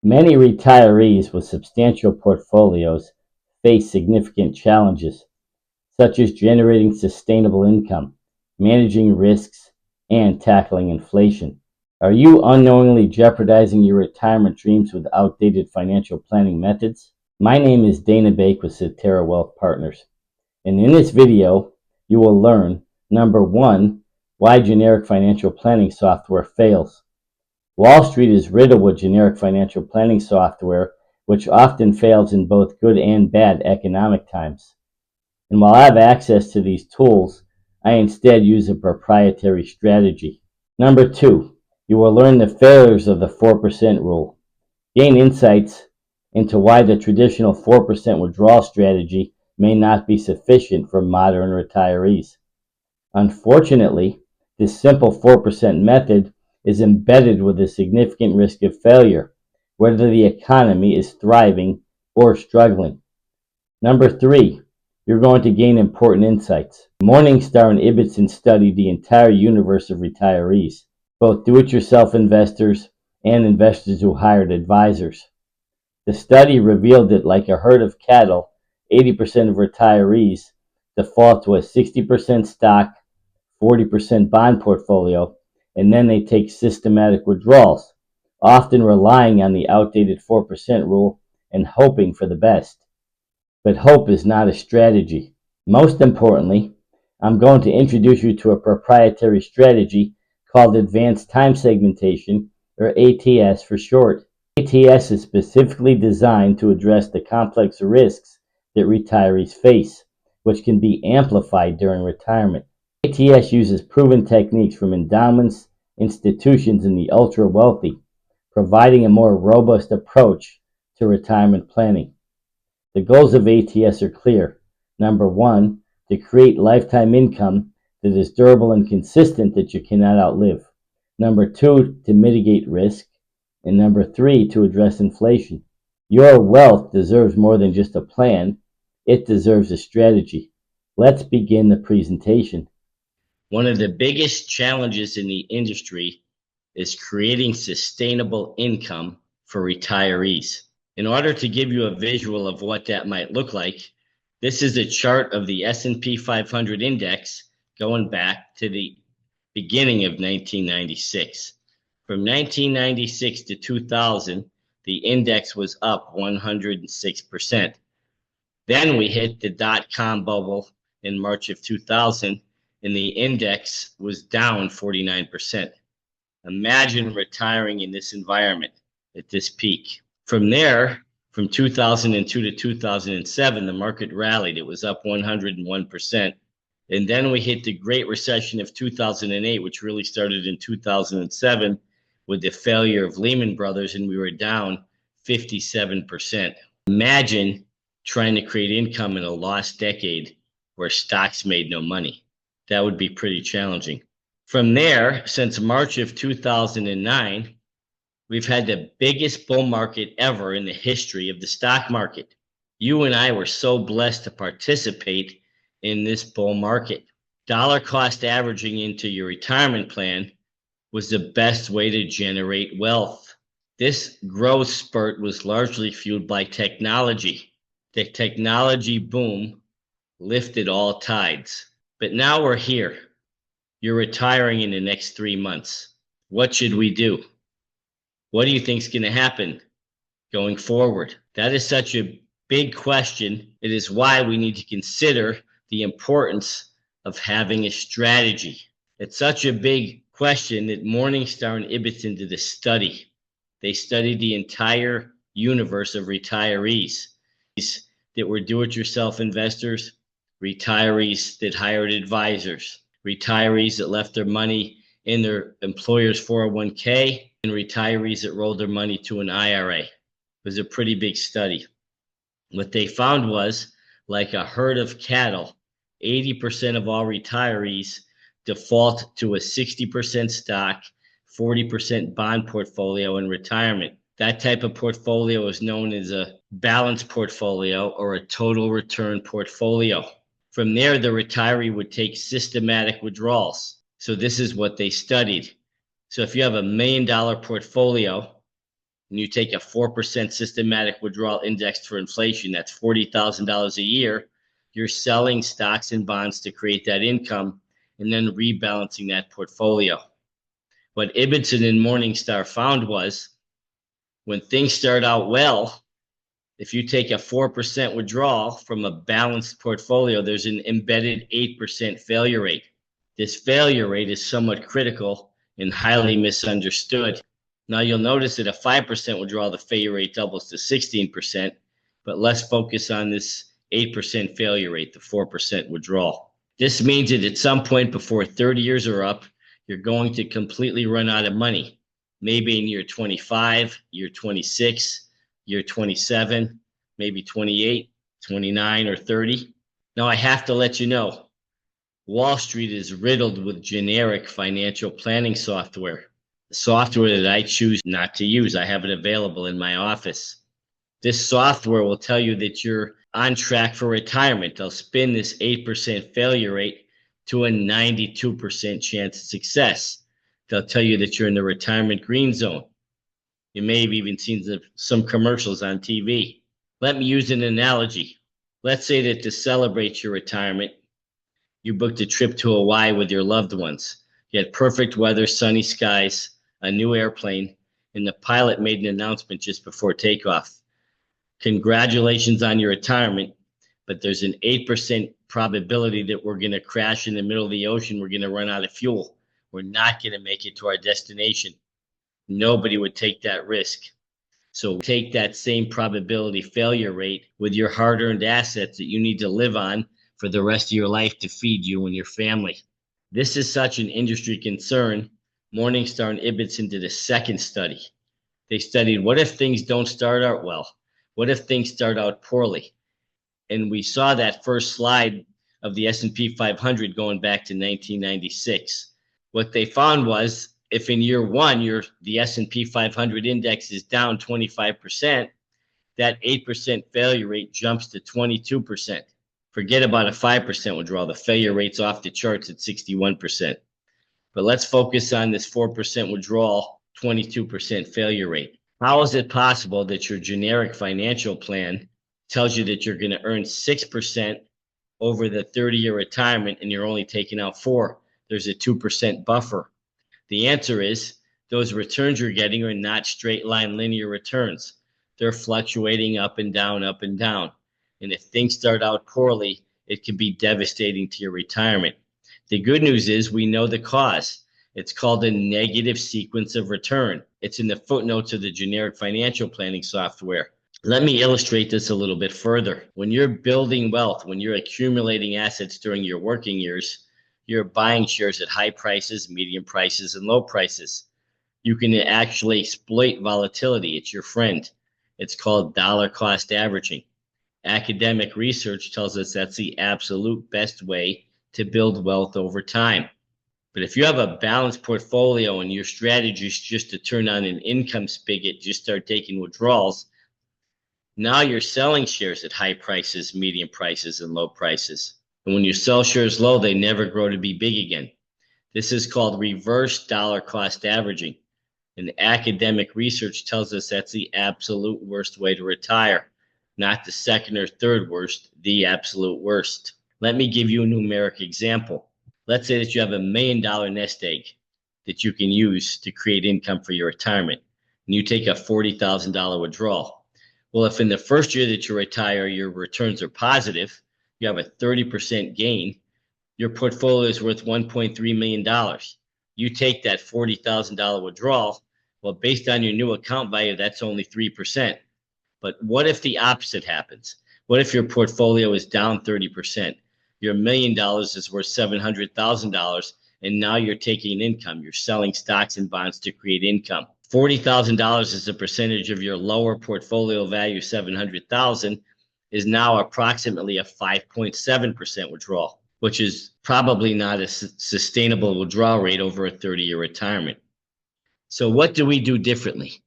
Many retirees with substantial portfolios face significant challenges, such as generating sustainable income, managing risks, and tackling inflation. Are you unknowingly jeopardizing your retirement dreams with outdated financial planning methods? My name is Dana Bake with Cetera Wealth Partners, and in this video, you will learn, number one, why generic financial planning software fails. Wall Street is riddled with generic financial planning software, which often fails in both good and bad economic times. And while I have access to these tools, I instead use a proprietary strategy. Number two, you will learn the failures of the 4% rule. Gain insights into why the traditional 4% withdrawal strategy may not be sufficient for modern retirees. Unfortunately, this simple 4% method is embedded with a significant risk of failure, whether the economy is thriving or struggling. Number three, you're going to gain important insights. Morningstar and Ibbotson studied the entire universe of retirees, both do-it-yourself investors and investors who hired advisors. The study revealed that, like a herd of cattle, 80% of retirees default to a 60% stock, 40% bond portfolio, and then they take systematic withdrawals, often relying on the outdated 4% rule and hoping for the best. But hope is not a strategy. Most importantly, I'm going to introduce you to a proprietary strategy called Advanced Time Segmentation, or ATS for short. ATS is specifically designed to address the complex risks that retirees face, which can be amplified during retirement. ATS uses proven techniques from endowments, institutions, and the ultra-wealthy, providing a more robust approach to retirement planning. The goals of ATS are clear. Number one, to create lifetime income that is durable and consistent that you cannot outlive. Number two, to mitigate risk. And number three, to address inflation. Your wealth deserves more than just a plan. It deserves a strategy. Let's begin the presentation. One of the biggest challenges in the industry is creating sustainable income for retirees. In order to give you a visual of what that might look like, this is a chart of the S&P 500 index going back to the beginning of 1996. From 1996 to 2000, the index was up 106%. Then we hit the dot-com bubble in March of 2000, and the index was down 49%. Imagine retiring in this environment at this peak. From there, from 2002 to 2007, the market rallied. It was up 101%. And then we hit the Great Recession of 2008, which really started in 2007 with the failure of Lehman Brothers, and we were down 57%. Imagine trying to create income in a lost decade where stocks made no money. That would be pretty challenging. From there, since March of 2009, we've had the biggest bull market ever in the history of the stock market. You and I were so blessed to participate in this bull market. Dollar cost averaging into your retirement plan was the best way to generate wealth. This growth spurt was largely fueled by technology. The technology boom lifted all tides. But now we're here. You're retiring in the next 3 months. What should we do? What do you think is going to happen going forward? That is such a big question. It is why we need to consider the importance of having a strategy. It's such a big question that Morningstar and Ibbotson did a study. They studied the entire universe of retirees that were do-it-yourself investors, retirees that hired advisors, retirees that left their money in their employer's 401k, and retirees that rolled their money to an IRA. It was a pretty big study. What they found was, like a herd of cattle, 80% of all retirees default to a 60% stock, 40% bond portfolio in retirement. That type of portfolio is known as a balanced portfolio or a total return portfolio. From there, the retiree would take systematic withdrawals. So this is what they studied. So if you have $1 million portfolio and you take a 4% systematic withdrawal indexed for inflation, that's $40,000 a year, you're selling stocks and bonds to create that income and then rebalancing that portfolio. What Ibbotson and Morningstar found was when things start out well, if you take a 4% withdrawal from a balanced portfolio, there's an embedded 8% failure rate. This failure rate is somewhat critical and highly misunderstood. Now you'll notice that a 5% withdrawal, the failure rate doubles to 16%, but let's focus on this 8% failure rate, the 4% withdrawal. This means that at some point before 30 years are up, you're going to completely run out of money. Maybe in year 25, year 26, year 27, maybe 28, 29, or 30. Now I have to let you know, Wall Street is riddled with generic financial planning software. The software that I choose not to use, I have it available in my office. This software will tell you that you're on track for retirement. They'll spin this 8% failure rate to a 92% chance of success. They'll tell you that you're in the retirement green zone. You may have even seen some commercials on TV. Let me use an analogy. Let's say that to celebrate your retirement, you booked a trip to Hawaii with your loved ones. You had perfect weather, sunny skies, a new airplane, and the pilot made an announcement just before takeoff. Congratulations on your retirement, but there's an 8% probability that we're going to crash in the middle of the ocean. We're going to run out of fuel. We're not going to make it to our destination. Nobody would take that risk. So take that same probability failure rate with your hard-earned assets that you need to live on for the rest of your life to feed you and your family. This is such an industry concern. Morningstar and Ibbotson did a second study. They studied what if things don't start out well? What if things start out poorly? And we saw that first slide of the S&P 500 going back to 1996. What they found was if in year one the S&P 500 index is down 25%, that 8% failure rate jumps to 22%. Forget about a 5% withdrawal. The failure rate's off the charts at 61%. But let's focus on this 4% withdrawal, 22% failure rate. How is it possible that your generic financial plan tells you that you're going to earn 6% over the 30-year retirement and you're only taking out 4%? There's a 2% buffer. The answer is those returns you're getting are not straight line linear returns. They're fluctuating up and down, up and down. And if things start out poorly, it can be devastating to your retirement. The good news is we know the cause. It's called a negative sequence of return. It's in the footnotes of the generic financial planning software. Let me illustrate this a little bit further. When you're building wealth, when you're accumulating assets during your working years, you're buying shares at high prices, medium prices, and low prices. You can actually exploit volatility. It's your friend. It's called dollar cost averaging. Academic research tells us that's the absolute best way to build wealth over time. But if you have a balanced portfolio and your strategy is just to turn on an income spigot, just start taking withdrawals, now you're selling shares at high prices, medium prices, and low prices. And when you sell shares low, they never grow to be big again. This is called reverse dollar cost averaging. And academic research tells us that's the absolute worst way to retire. Not the second or third worst, the absolute worst. Let me give you a numeric example. Let's say that you have $1 million nest egg that you can use to create income for your retirement, and you take a $40,000 withdrawal. Well, if in the first year that you retire, your returns are positive, you have a 30% gain, your portfolio is worth $1.3 million. You take that $40,000 withdrawal, well, based on your new account value, that's only 3%. But what if the opposite happens? What if your portfolio is down 30%? Your $1 million is worth $700,000, and now you're taking income. You're selling stocks and bonds to create income. $40,000 is a percentage of your lower portfolio value, $700,000, is now approximately a 5.7% withdrawal, which is probably not a sustainable withdrawal rate over a 30-year retirement. So what do we do differently?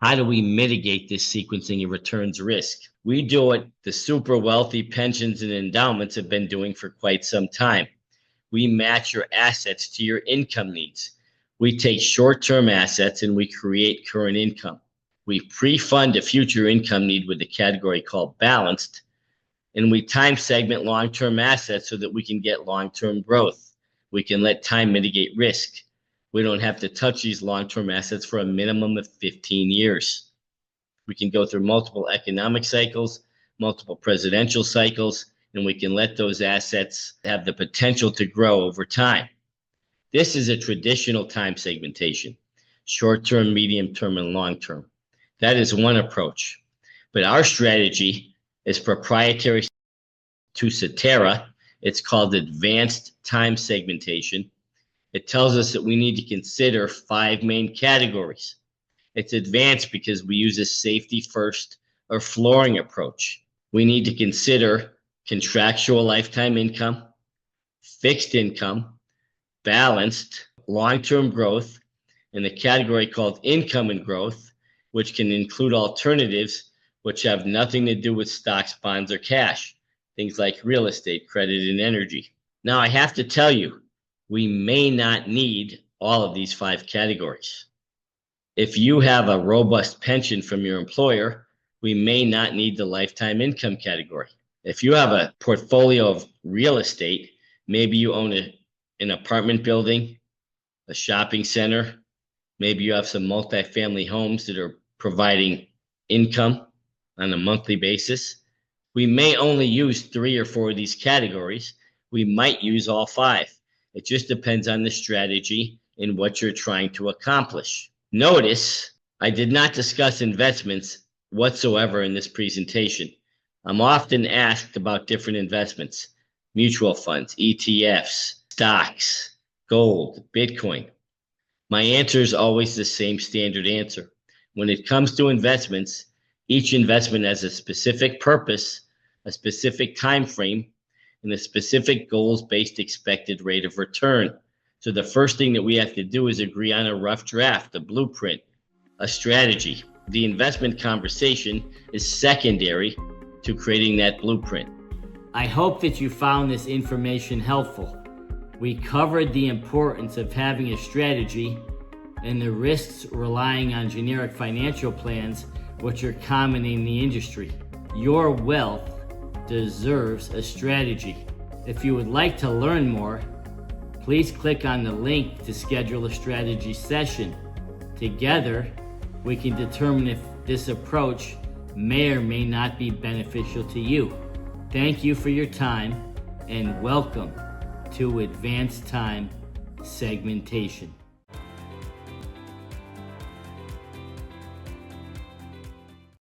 How do we mitigate this sequencing of returns risk? We do what the super wealthy pensions and endowments have been doing for quite some time. We match your assets to your income needs. We take short-term assets and we create current income. We pre-fund a future income need with a category called balanced, and we time segment long-term assets so that we can get long-term growth. We can let time mitigate risk. We don't have to touch these long-term assets for a minimum of 15 years. We can go through multiple economic cycles, multiple presidential cycles, and we can let those assets have the potential to grow over time. This is a traditional time segmentation, short-term, medium-term, and long-term. That is one approach. But our strategy is proprietary to Cetera. It's called advanced time segmentation. It tells us that we need to consider 5 main categories. It's advanced because we use a safety first or flooring approach. We need to consider contractual lifetime income, fixed income, balanced, long-term growth, and the category called income and growth, which can include alternatives which have nothing to do with stocks, bonds, or cash, things like real estate, credit, and energy. Now, I have to tell you, we may not need all of these 5 categories. If you have a robust pension from your employer, we may not need the lifetime income category. If you have a portfolio of real estate, maybe you own an apartment building, a shopping center, maybe you have some multifamily homes that are providing income on a monthly basis. We may only use 3 or 4 of these categories. We might use all 5. It just depends on the strategy and what you're trying to accomplish. Notice, I did not discuss investments whatsoever in this presentation. I'm often asked about different investments, mutual funds, ETFs, stocks, gold, Bitcoin. My answer is always the same standard answer. When it comes to investments, each investment has a specific purpose, a specific time frame, and a specific goals-based expected rate of return. So the first thing that we have to do is agree on a rough draft, a blueprint, a strategy. The investment conversation is secondary to creating that blueprint. I hope that you found this information helpful. We covered the importance of having a strategy and the risks relying on generic financial plans, which are common in the industry. Your wealth deserves a strategy. If you would like to learn more, please click on the link to schedule a strategy session. Together, we can determine if this approach may or may not be beneficial to you. Thank you for your time and welcome to Advanced Time Segmentation.